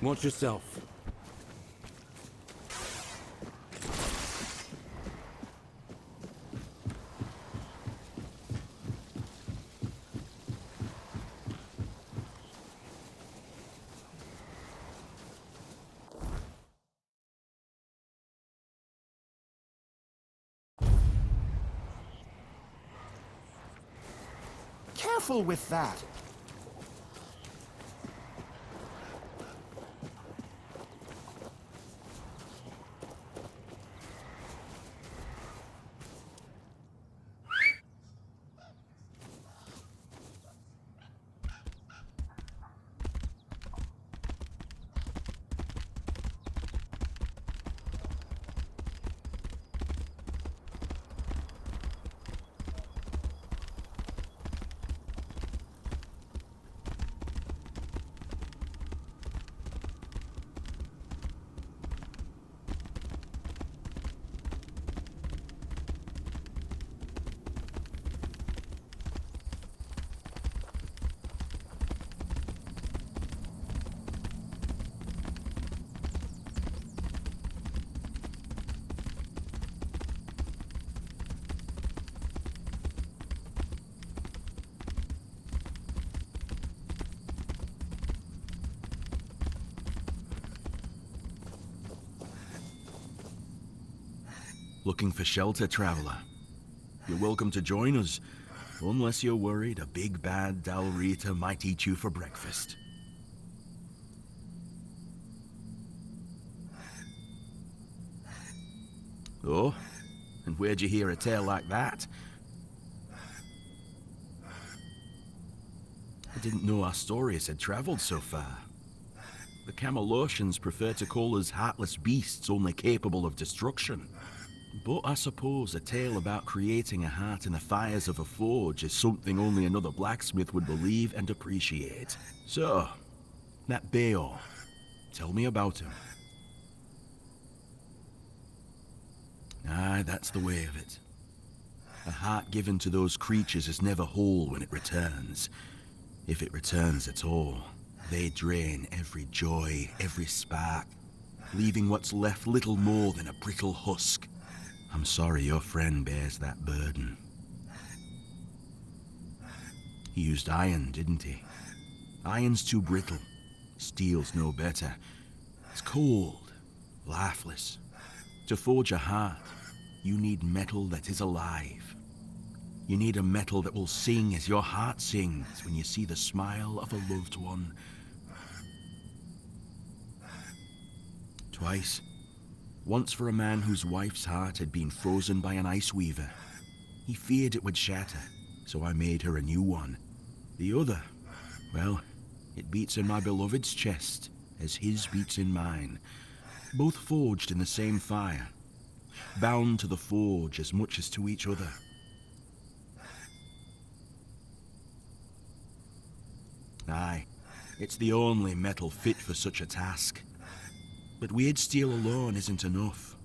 Watch yourself. Careful with that. Looking for shelter, traveler? You're welcome to join us, unless you're worried a big bad Dalrita might eat you for breakfast. Oh, and where'd you hear a tale like that? I didn't know our stories had traveled so far. The Camelosians prefer to call us heartless beasts only capable of destruction. But I suppose a tale about creating a heart in the fires of a forge is something only another blacksmith would believe and appreciate. So, that Bayor, tell me about him. Aye, that's the way of it. A heart given to those creatures is never whole when it returns. If it returns at all, they drain every joy, every spark, leaving what's left little more than a brittle husk. I'm sorry your friend bears that burden. He used iron, didn't he? Iron's too brittle. Steel's no better. It's cold, lifeless. To forge a heart, you need metal that is alive. You need a metal that will sing as your heart sings when you see the smile of a loved one. Twice. Once for a man whose wife's heart had been frozen by an ice weaver. He feared it would shatter, so I made her a new one. The other, well, it beats in my beloved's chest, as his beats in mine. Both forged in the same fire, bound to the forge as much as to each other. Aye, it's the only metal fit for such a task. But weird steel alone isn't enough.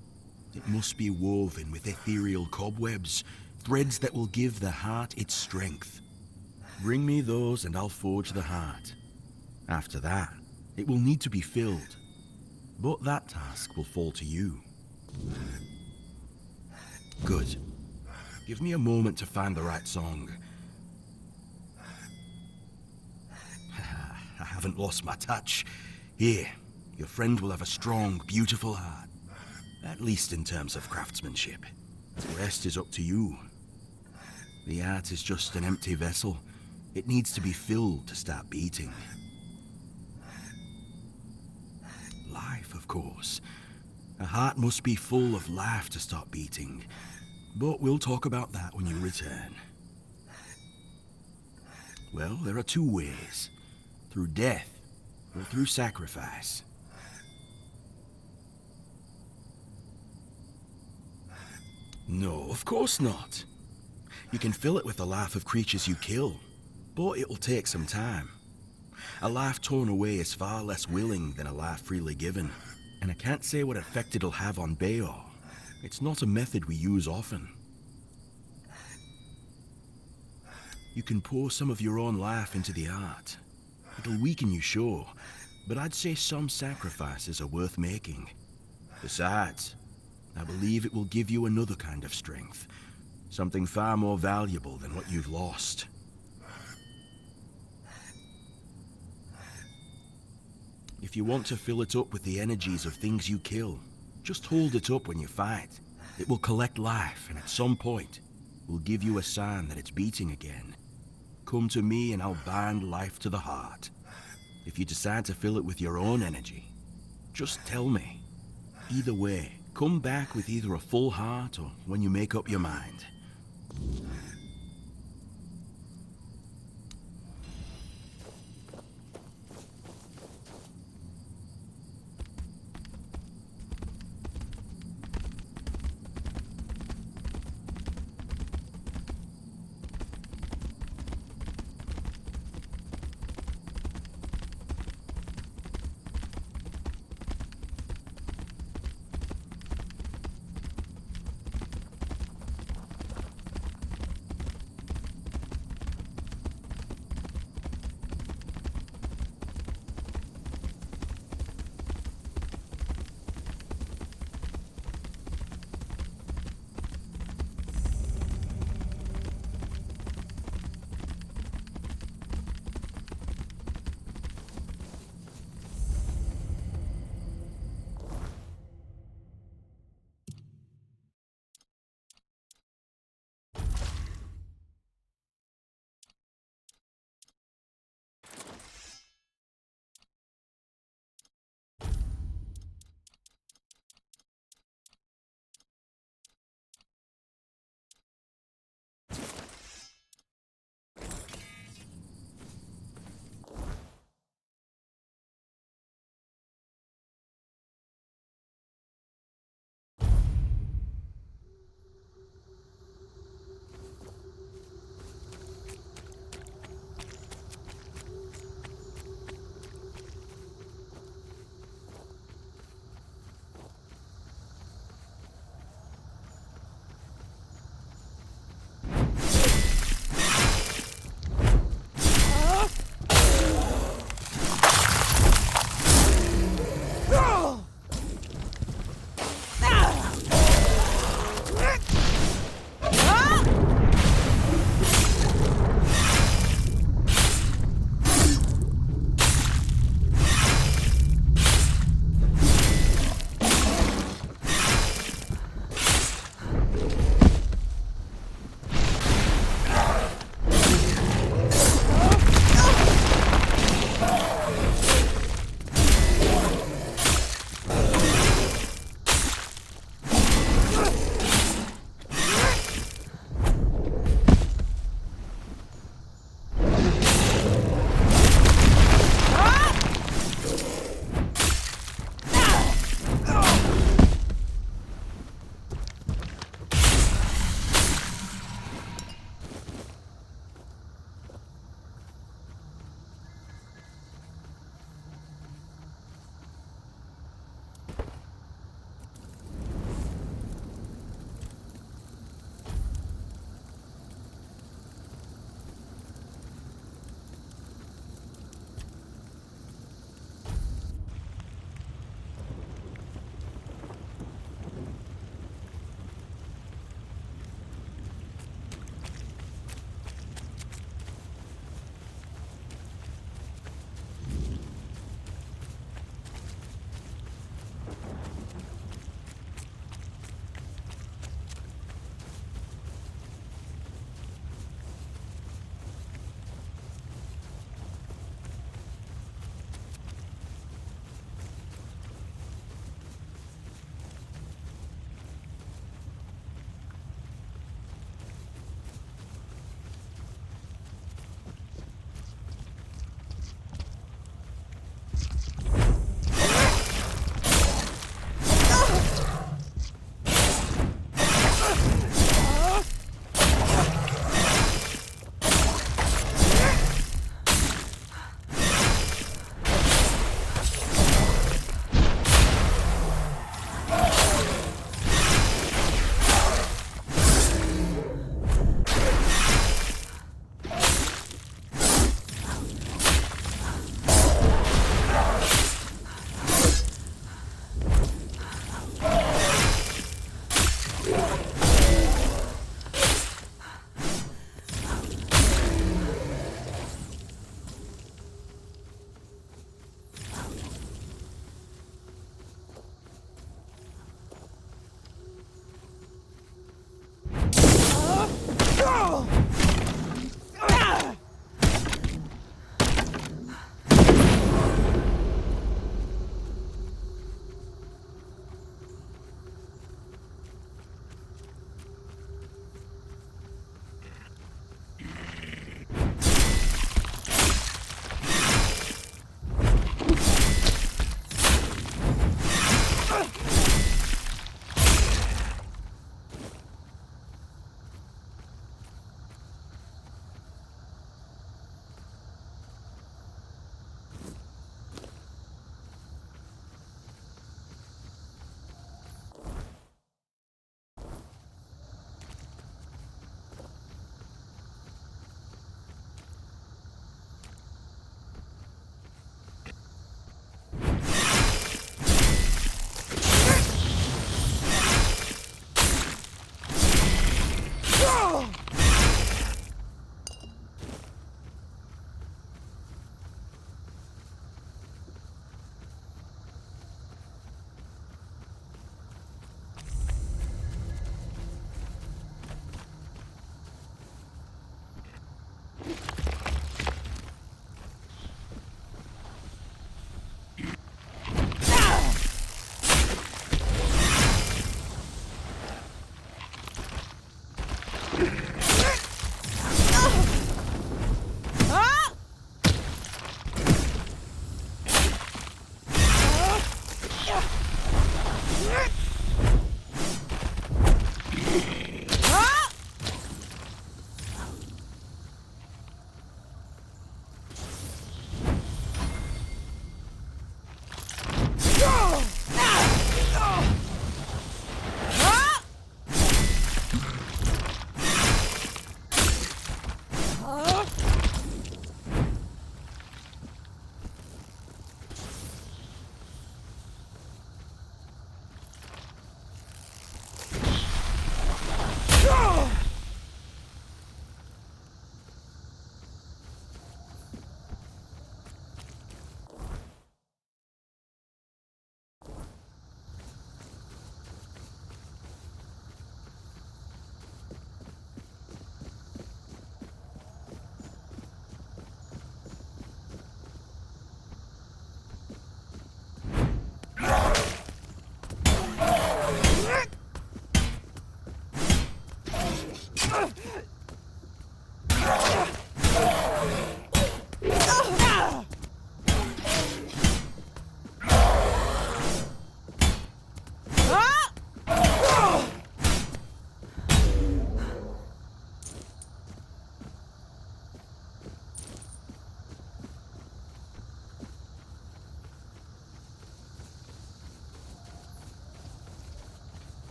It must be woven with ethereal cobwebs, threads that will give the heart its strength. Bring me those and I'll forge the heart. After that, it will need to be filled. But that task will fall to you. Good. Give me a moment to find the right song. I haven't lost my touch. Here. Your friend will have a strong, beautiful heart. At least in terms of craftsmanship. The rest is up to you. The heart is just an empty vessel. It needs to be filled to start beating. Life, of course. A heart must be full of life to start beating. But we'll talk about that when you return. Well, there are two ways. Through death, or through sacrifice. No, of course not. You can fill it with the life of creatures you kill, but it'll take some time. A life torn away is far less willing than a life freely given, and I can't say what effect it'll have on Bayor. It's not a method we use often. You can pour some of your own life into the art. It'll weaken you, sure, but I'd say some sacrifices are worth making. Besides, I believe it will give you another kind of strength, something far more valuable than what you've lost. If you want to fill it up with the energies of things you kill, just hold it up when you fight. It will collect life, and at some point, will give you a sign that it's beating again. Come to me and I'll bind life to the heart. If you decide to fill it with your own energy, just tell me. Either way, come back with either a full heart or when you make up your mind.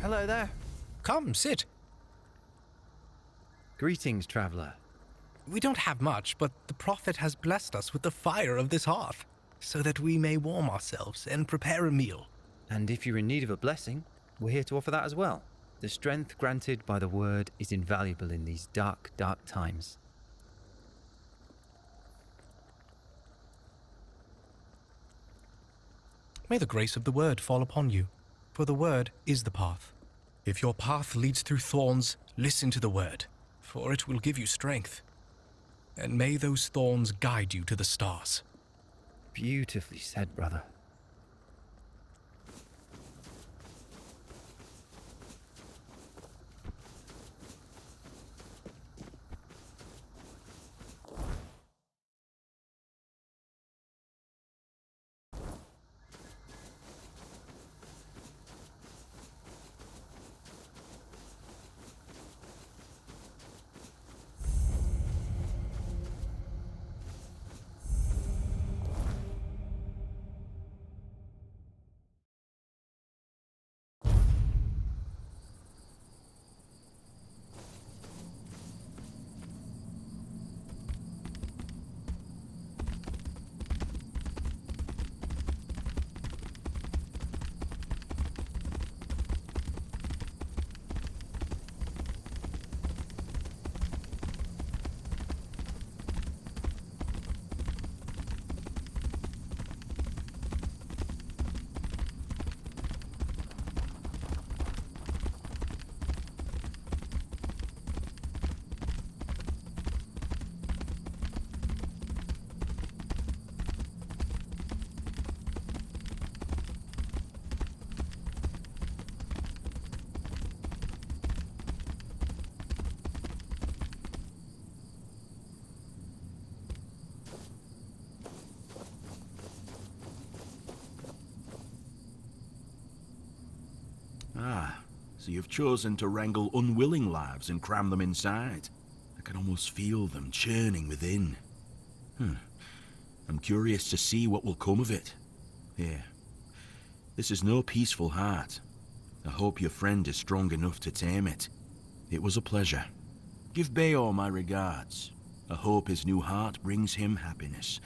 Hello there. Come, sit. Greetings, traveller. We don't have much, but the Prophet has blessed us with the fire of this hearth, so that we may warm ourselves and prepare a meal. And if you're in need of a blessing, we're here to offer that as well. The strength granted by the word is invaluable in these dark, dark times. May the grace of the word fall upon you, for the word is the path. If your path leads through thorns, listen to the word, for it will give you strength. And may those thorns guide you to the stars. Beautifully said, brother. Ah, so you've chosen to wrangle unwilling lives and cram them inside. I can almost feel them churning within. I'm curious to see what will come of it. Here. This is no peaceful heart. I hope your friend is strong enough to tame it. It was a pleasure. Give Bayor my regards. I hope his new heart brings him happiness.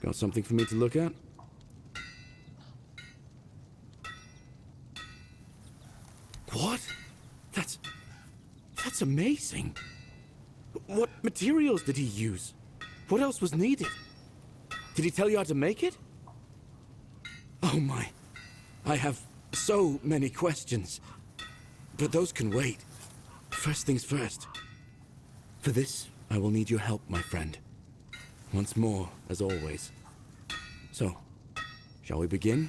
Got something for me to look at? What? That's amazing. What materials did he use? What else was needed? Did he tell you how to make it? Oh my. I have so many questions. But those can wait. First things first. For this, I will need your help, my friend. Once more, as always. So, shall we begin?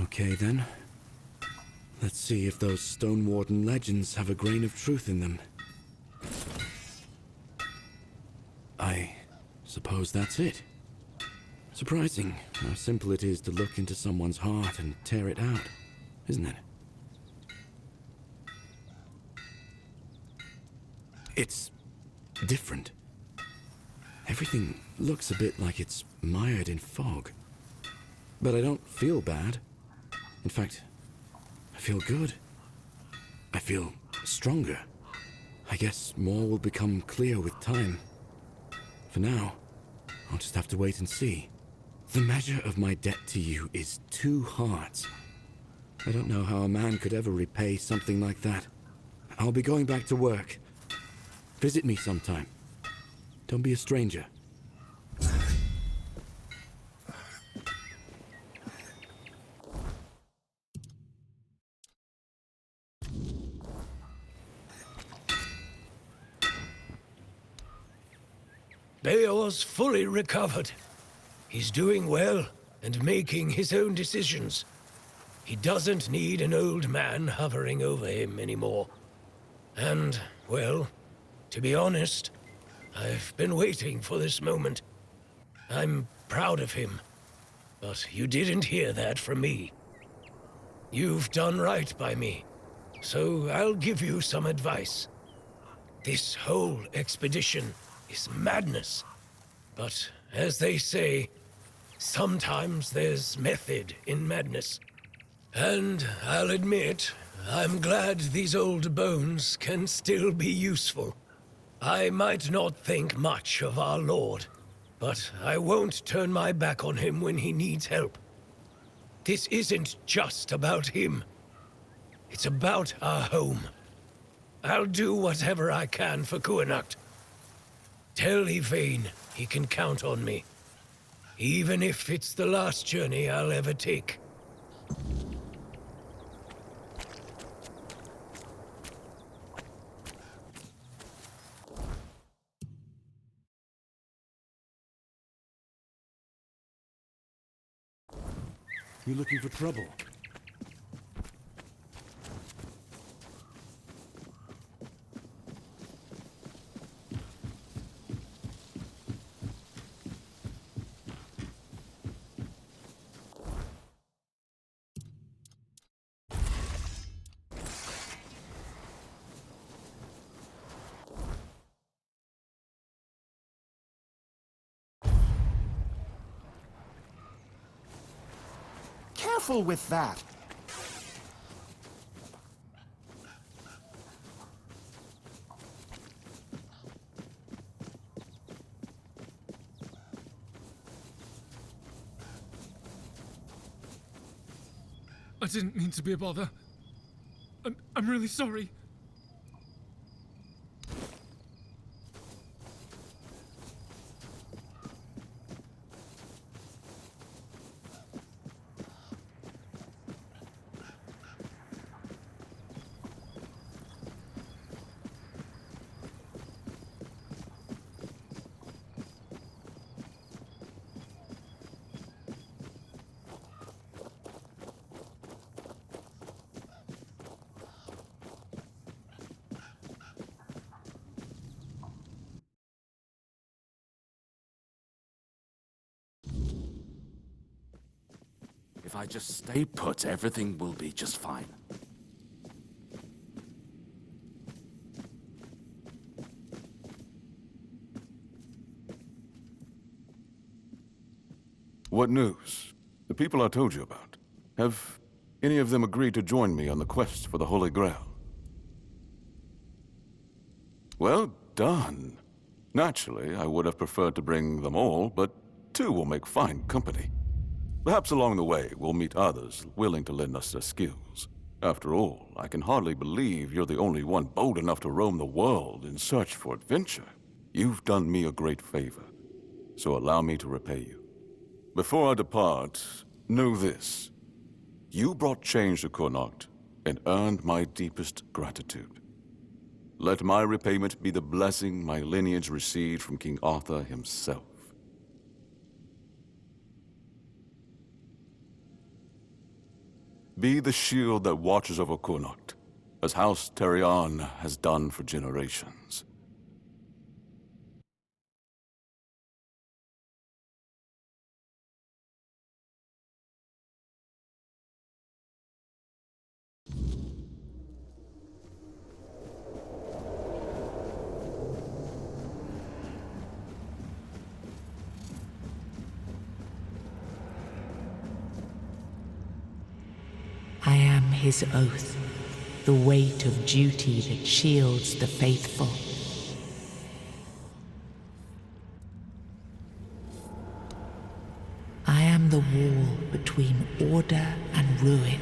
Okay then. Let's see if those Stone Warden legends have a grain of truth in them. I suppose that's it. Surprising how simple it is to look into someone's heart and tear it out, isn't it? It's different. Everything looks a bit like it's mired in fog. But I don't feel bad. In fact, I feel good. I feel stronger. I guess more will become clear with time. For now, I'll just have to wait and see. The measure of my debt to you is 2 hearts. I don't know how a man could ever repay something like that. I'll be going back to work. Visit me sometime. Don't be a stranger. Beor's fully recovered. He's doing well and making his own decisions. He doesn't need an old man hovering over him anymore. And, well, to be honest, I've been waiting for this moment. I'm proud of him, but you didn't hear that from me. You've done right by me, so I'll give you some advice. This whole expedition is madness. But as they say, sometimes there's method in madness. And I'll admit, I'm glad these old bones can still be useful. I might not think much of our Lord, but I won't turn my back on him when he needs help. This isn't just about him. It's about our home. I'll do whatever I can for Kuanacht. Tell Yvain he can count on me, even if it's the last journey I'll ever take. You looking for trouble? Careful with that. I didn't mean to be a bother. I'm really sorry. If I just stay put, everything will be just fine. What news? The people I told you about. Have Any of them agreed to join me on the quest for the Holy Grail? Well done. Naturally, I would have preferred to bring them all, but 2 will make fine company. Perhaps along the way, we'll meet others willing to lend us their skills. After all, I can hardly believe you're the only one bold enough to roam the world in search for adventure. You've done me a great favor, so allow me to repay you. Before I depart, know this. You brought change to Connacht and earned my deepest gratitude. Let my repayment be the blessing my lineage received from King Arthur himself. Be the shield that watches over Connacht, as House Terion has done for generations. I am his oath, the weight of duty that shields the faithful. I am the wall between order and ruin.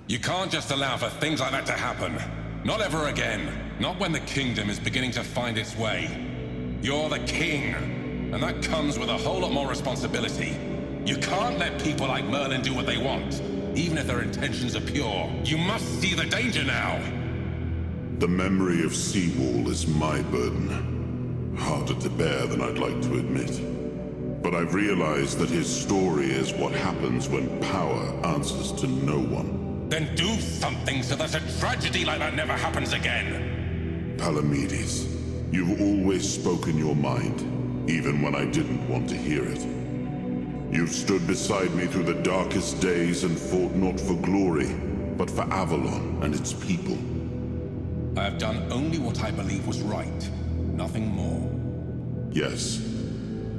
You can't just allow for things like that to happen. Not ever again. Not when the kingdom is beginning to find its way. You're the king, and that comes with a whole lot more responsibility. You can't let people like Merlin do what they want, even if their intentions are pure. You must see the danger now! The memory of Seawall is my burden. Harder to bear than I'd like to admit. But I've realized that his story is what happens when power answers to no one. Then do something so that a tragedy like that never happens again! Palamedes, you've always spoken your mind, even when I didn't want to hear it. You've stood beside me through the darkest days and fought not for glory, but for Avalon and its people. I have done only what I believe was right, nothing more. Yes,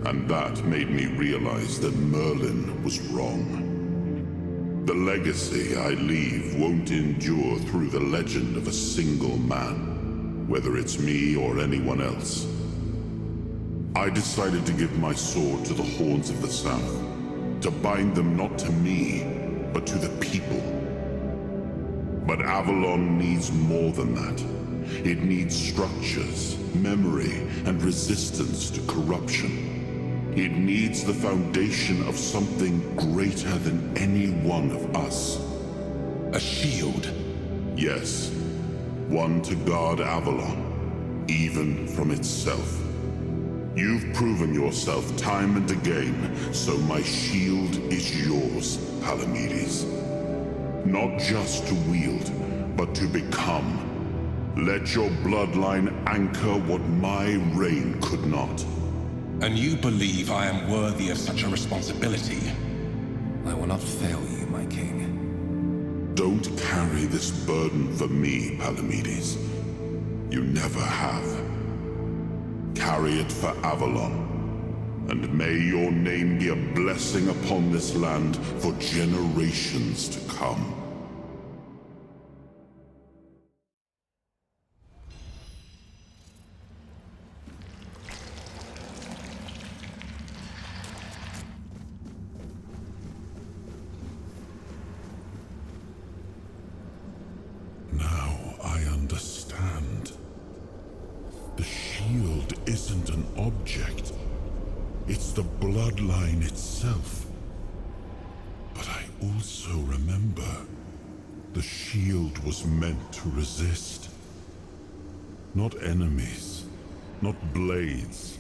and that made me realize that Merlin was wrong. The legacy I leave won't endure through the legend of a single man, whether it's me or anyone else. I decided to give my sword to the Horns of the South, to bind them not to me, but to the people. But Avalon needs more than that. It needs structures, memory, and resistance to corruption. It needs the foundation of something greater than any one of us. A shield? Yes. One to guard Avalon, even from itself. You've proven yourself time and again, so my shield is yours, Palamedes. Not just to wield, but to become. Let your bloodline anchor what my reign could not. And you believe I am worthy of such a responsibility? I will not fail you, my king. Don't carry this burden for me, Palamedes. You never have. Carry it for Avalon, and may your name be a blessing upon this land for generations to come. Now I understand. The shield isn't an object. It's the bloodline itself. But I also remember the shield was meant to resist. Not enemies, not blades,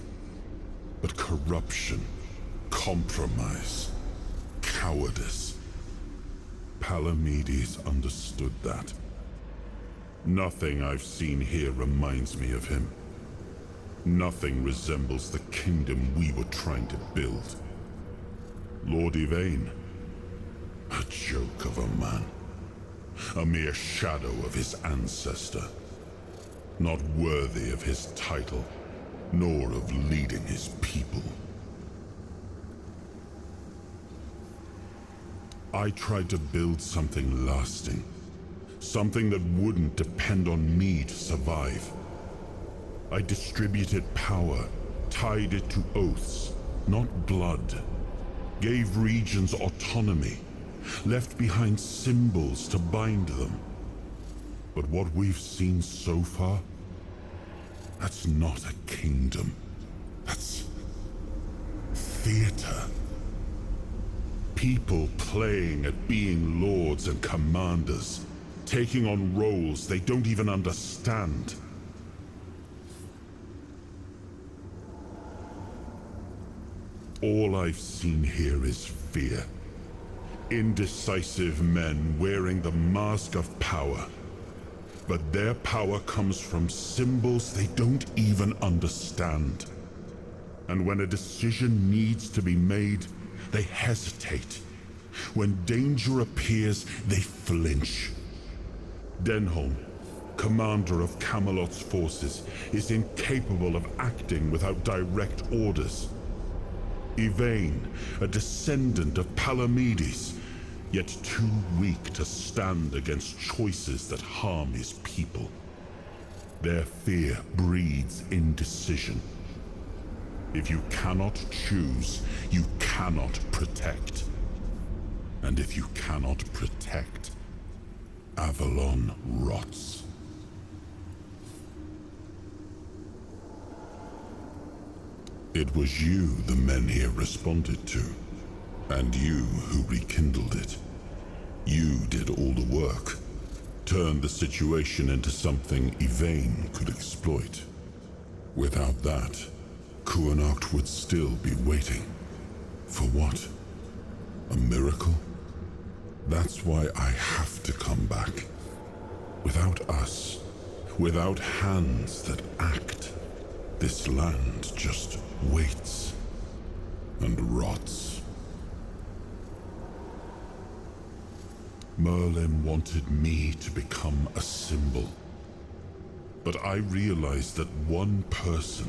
but corruption, compromise, cowardice. Palamedes understood that. Nothing I've seen here reminds me of him. Nothing resembles the kingdom we were trying to build. Lord Yvain, a joke of a man. a mere shadow of his ancestor, not worthy of his title, nor of leading his people. I tried to build something lasting, something that wouldn't depend on me to survive. I distributed power, tied it to oaths, not blood, gave regions autonomy, left behind symbols to bind them. But what we've seen so far, that's not a kingdom. That's theater. People playing at being lords and commanders, taking on roles they don't even understand. All I've seen here is fear. Indecisive men wearing the mask of power. But their power comes from symbols they don't even understand. And when a decision needs to be made, they hesitate. When danger appears, they flinch. Denholm, commander of Camelot's forces, is incapable of acting without direct orders. Yvain, a descendant of Palamedes, yet too weak to stand against choices that harm his people. Their fear breeds indecision. If you cannot choose, you cannot protect. And if you cannot protect, Avalon rots. It was you the men here responded to, and you who rekindled it. You did all the work, turned the situation into something Yvain could exploit. Without that, Kuanacht would still be waiting. For what? A miracle? That's why I have to come back. Without us, without hands that act, this land just waits and rots. Merlin wanted me to become a symbol. But I realized that one person,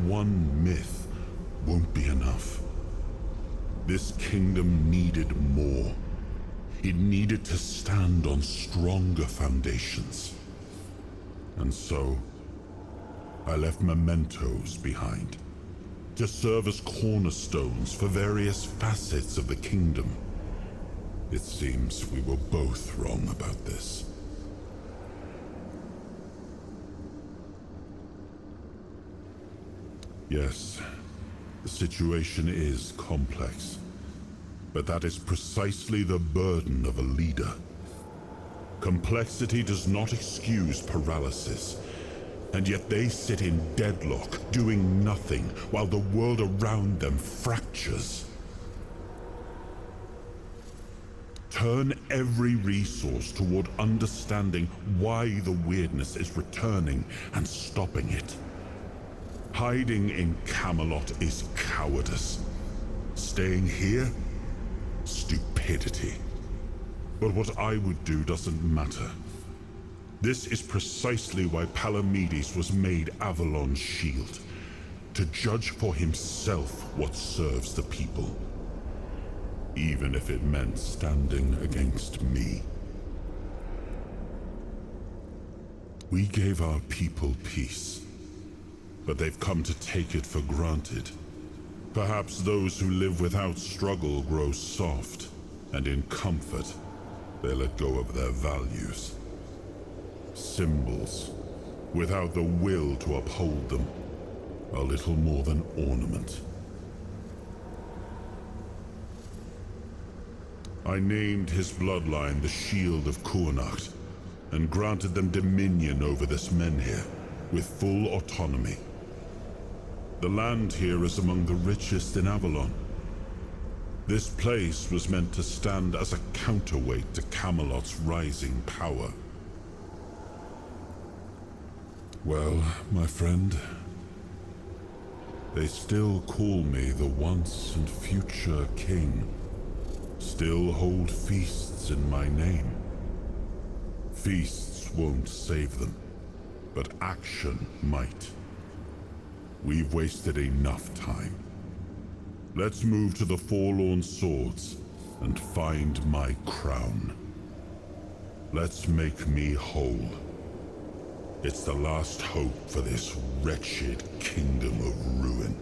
one myth, won't be enough. This kingdom needed more. It needed to stand on stronger foundations. And so, I left mementos behind, to serve as cornerstones for various facets of the kingdom. It seems we were both wrong about this. Yes, the situation is complex, but that is precisely the burden of a leader. Complexity does not excuse paralysis, and yet they sit in deadlock, doing nothing, while the world around them fractures. Turn every resource toward understanding why the weirdness is returning and stopping it. Hiding in Camelot is cowardice. Staying here? Stupidity. But what I would do doesn't matter. This is precisely why Palamedes was made Avalon's shield. To judge for himself what serves the people. Even if it meant standing against me. We gave our people peace, but they've come to take it for granted. Perhaps those who live without struggle grow soft, and in comfort, they let go of their values. Symbols, without the will to uphold them, are little more than ornament. I named his bloodline the Shield of Kuanacht, and granted them dominion over this menhir, with full autonomy. The land here is among the richest in Avalon. This place was meant to stand as a counterweight to Camelot's rising power. Well, my friend, they still call me the once and future king. Still hold feasts in my name. Feasts won't save them, but action might. We've wasted enough time. Let's move to the Forlorn Swords and find my crown. Let's make me whole. It's the last hope for this wretched kingdom of ruin.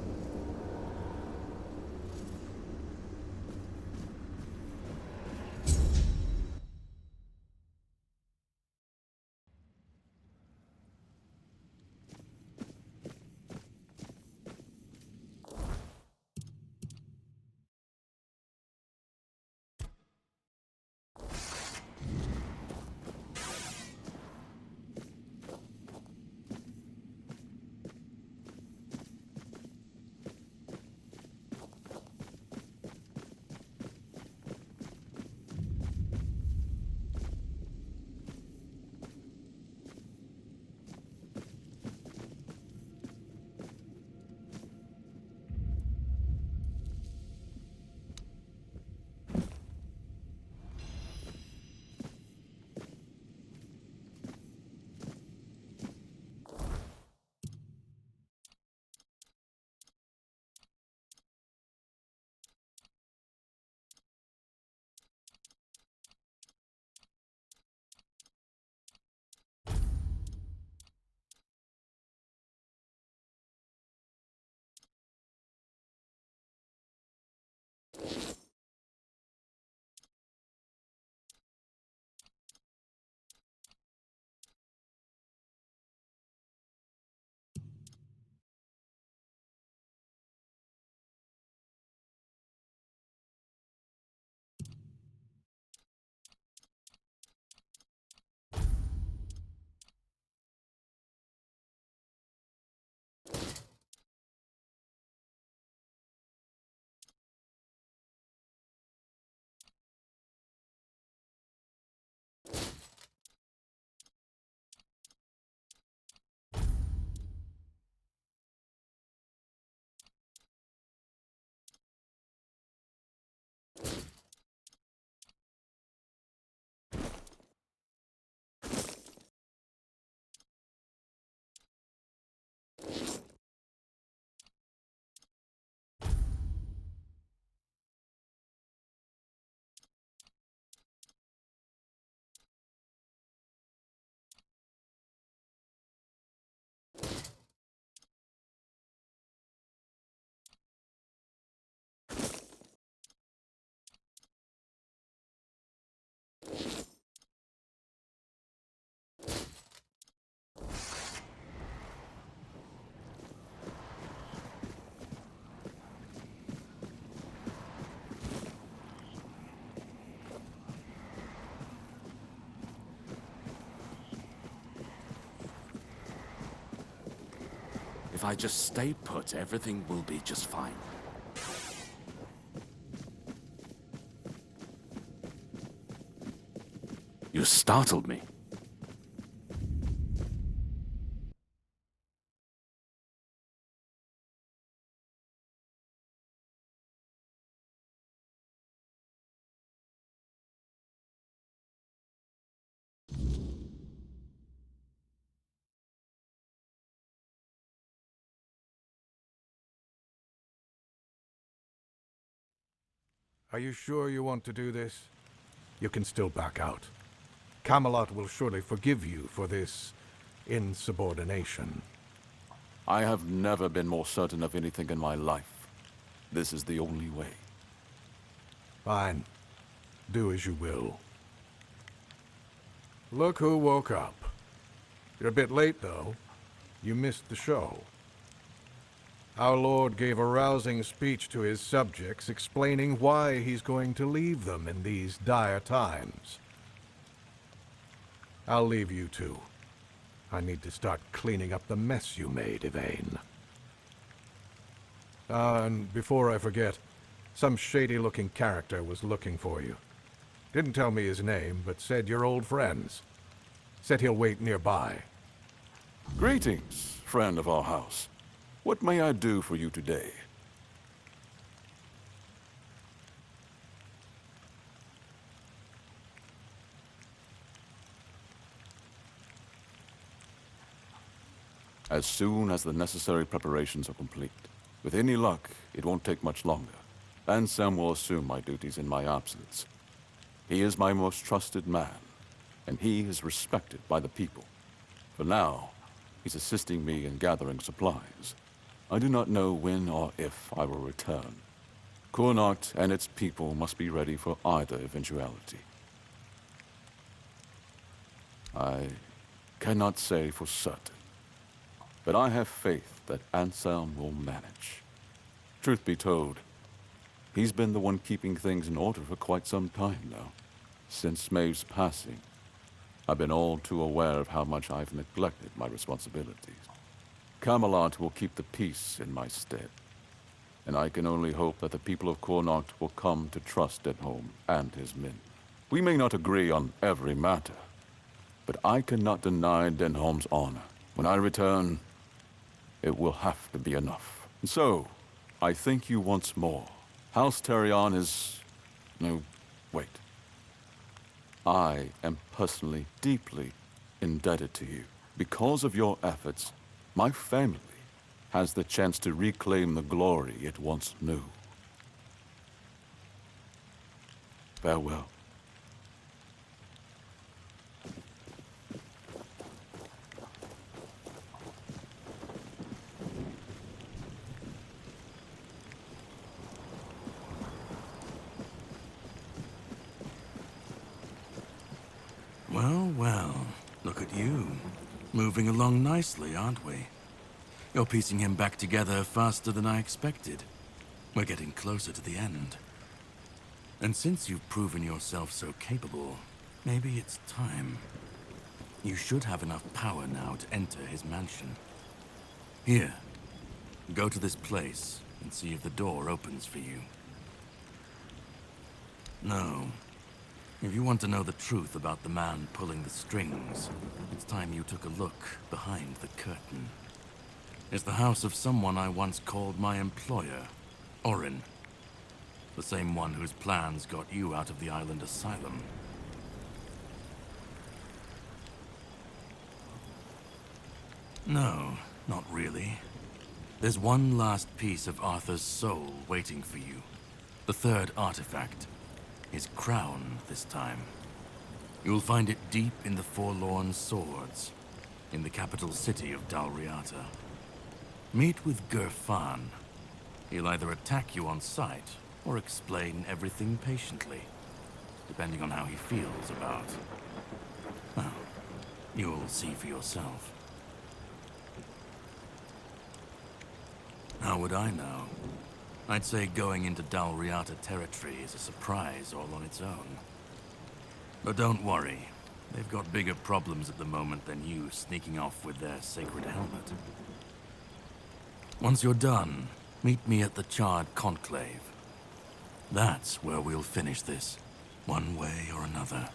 If I just stay put, everything will be just fine. You startled me. Are you sure you want to do this? You can still back out. Camelot will surely forgive you for this insubordination. I have never been more certain of anything in my life. This is the only way. Fine. Do as you will. Look who woke up. You're a bit late, though. You missed the show. Our Lord gave a rousing speech to his subjects explaining why he's going to leave them in these dire times. I'll leave you two. I need to start cleaning up the mess you made, Yvain. And before I forget, some shady-looking character was looking for you. Didn't tell me his name, but said you're old friends. Said he'll wait nearby. Greetings, friend of our house. What may I do for you today? as soon as the necessary preparations are complete. With any luck, it won't take much longer. Ansem will assume my duties in my absence. He is my most trusted man, and he is respected by the people. For now, he's assisting me in gathering supplies. I do not know when or if I will return. Connacht and its people must be ready for either eventuality. I cannot say for certain, but I have faith that Anselm will manage. Truth be told, he's been the one keeping things in order for quite some time now. Since Maeve's passing, I've been all too aware of how much I've neglected my responsibilities. Camelot will keep the peace in my stead, and I can only hope that the people of Connacht will come to trust Denholm and his men. We may not agree on every matter, but I cannot deny Denholm's honor. When I return, it will have to be enough. And so, I thank you once more. House Terion is... no, wait. I am personally deeply indebted to you. Because of your efforts, my family has the chance to reclaim the glory it once knew. Farewell. Well, well, look at you. Moving along nicely, aren't we? You're piecing him back together faster than I expected. We're getting closer to the end. And since you've proven yourself so capable, maybe it's time. You should have enough power now to enter his mansion. Here, go to this place and see if the door opens for you. No. If you want to know the truth about the man pulling the strings, it's time you took a look behind the curtain. It's the house of someone I once called my employer, Orin. The same one whose plans got you out of the island asylum. No, not really. There's one last piece of Arthur's soul waiting for you. The third artifact. His crown, this time. You'll find it deep in the Forlorn Swords, in the capital city of Dalriata. Meet with Gerfan. He'll either attack you on sight, or explain everything patiently, depending on how he feels about... well, you'll see for yourself. How would I know? I'd say going into Dalriata territory is a surprise all on its own. But don't worry. They've got bigger problems at the moment than you sneaking off with their sacred helmet. Once you're done, meet me at the Charred Conclave. That's where we'll finish this, one way or another.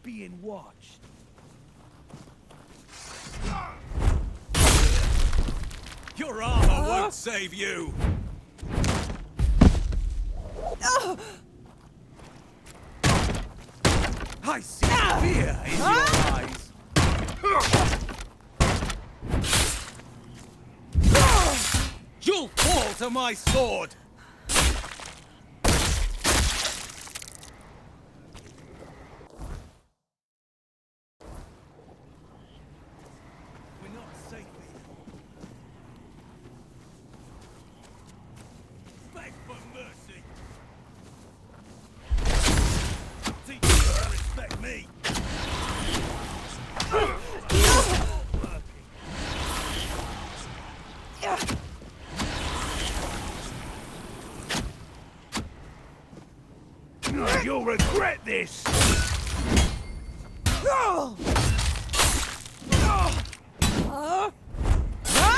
being watched. Your armor won't save you! I see fear in your eyes! You'll fall to my sword! We're not safe here. Beg for mercy! Teach you to respect me! You'll regret this!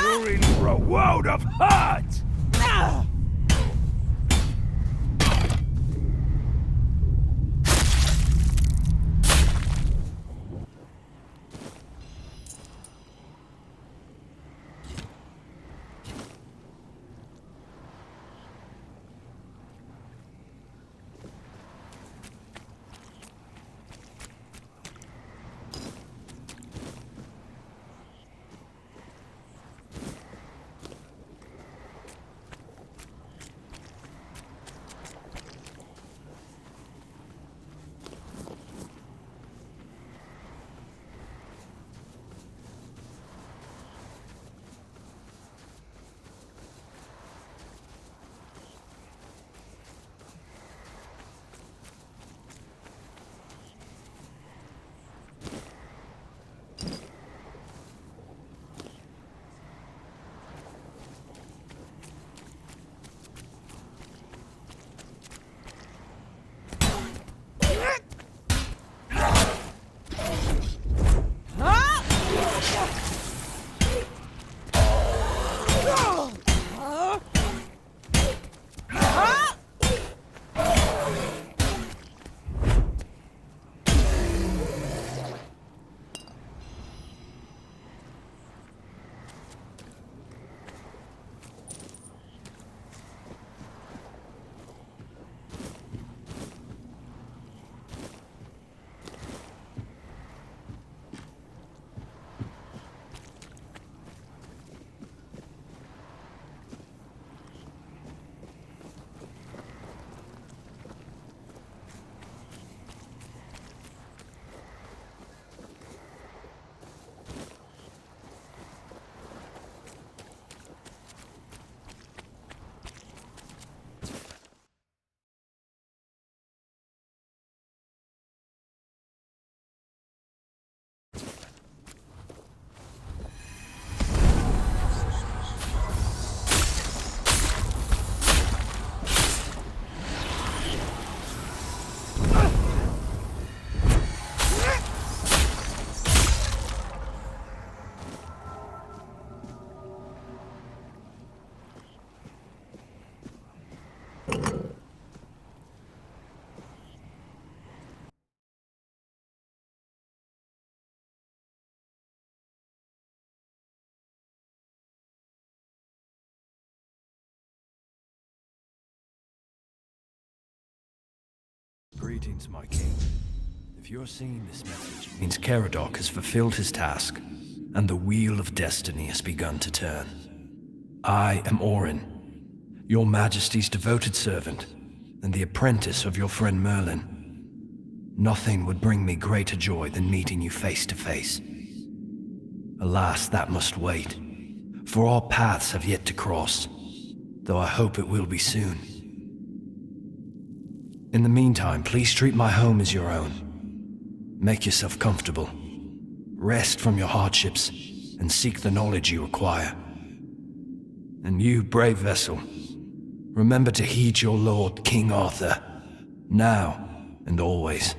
You're in for a world of hurt! Greetings, my king. If you're seeing this message, it means Caradoc has fulfilled his task, and the wheel of destiny has begun to turn. I am Orin, your majesty's devoted servant, and the apprentice of your friend Merlin. Nothing would bring me greater joy than meeting you face to face. Alas, that must wait, for our paths have yet to cross, though I hope it will be soon. In the meantime, please treat my home as your own. Make yourself comfortable. Rest from your hardships, and seek the knowledge you require. And you, brave vessel, remember to heed your lord, King Arthur, now and always.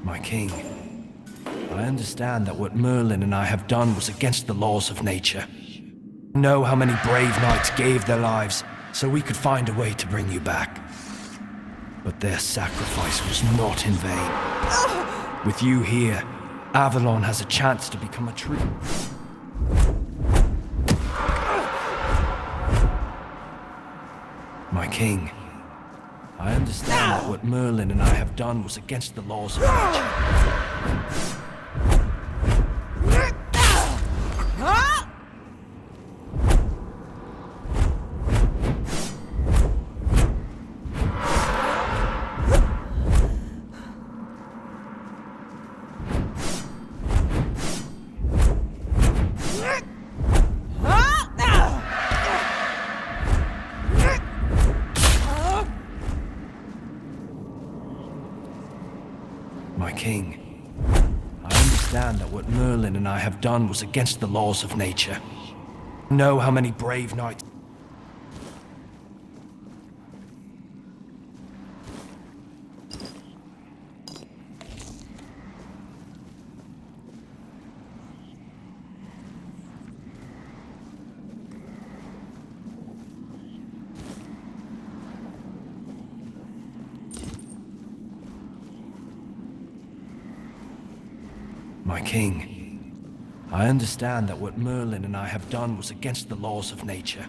My king, I understand that what Merlin and I have done was against the laws of nature. I know how many brave knights gave their lives so we could find a way to bring you back. But their sacrifice was not in vain. With you here, Avalon has a chance to become a true... My king, I understand that what Merlin and I have done was against the laws of nature. My king, I understand that what Merlin and I have done was against the laws of nature. I know how many brave knights... My king, I understand that what Merlin and I have done was against the laws of nature.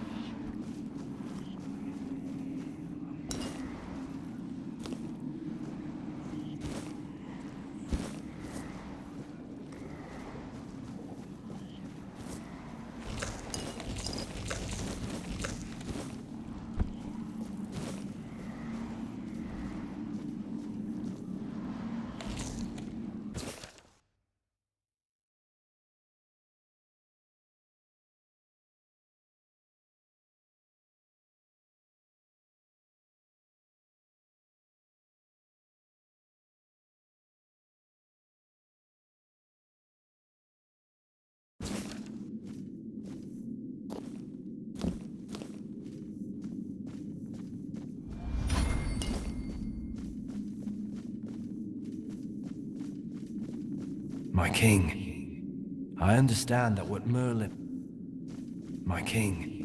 My king, I understand that what Merlin... My king,